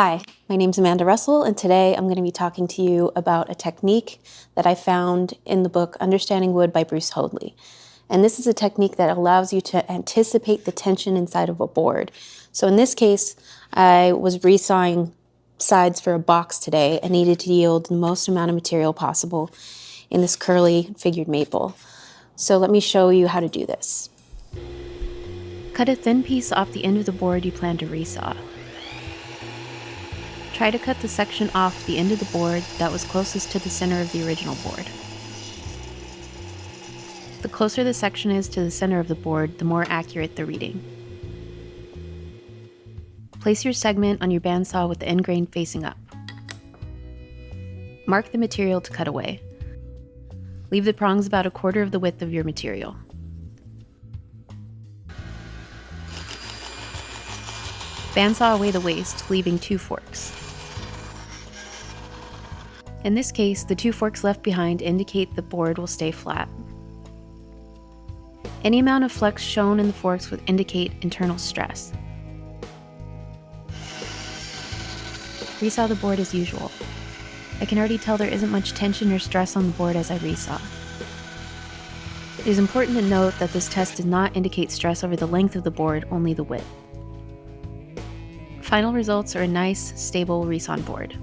Hi, my name's Amanda Russell, and today I'm going to be talking to you about a technique that I found in the book Understanding Wood by Bruce Hoadley. And this is a technique that allows you to anticipate the tension inside of a board. So in this case, I was resawing sides for a box today and needed to yield the most amount of material possible in this curly figured maple. So let me show you how to do this. Cut a thin piece off the end of the board you plan to resaw. Try to cut the section off the end of the board that was closest to the center of the original board. The closer the section is to the center of the board, the more accurate the reading. Place your segment on your bandsaw with the end grain facing up. Mark the material to cut away. Leave the prongs about 1/4 of the width of your material. Bandsaw away the waste, leaving 2 forks. In this case, the 2 forks left behind indicate the board will stay flat. Any amount of flex shown in the forks would indicate internal stress. Resaw the board as usual. I can already tell there isn't much tension or stress on the board as I resaw. It is important to note that this test does not indicate stress over the length of the board, only the width. Final results are a nice, stable resawn board.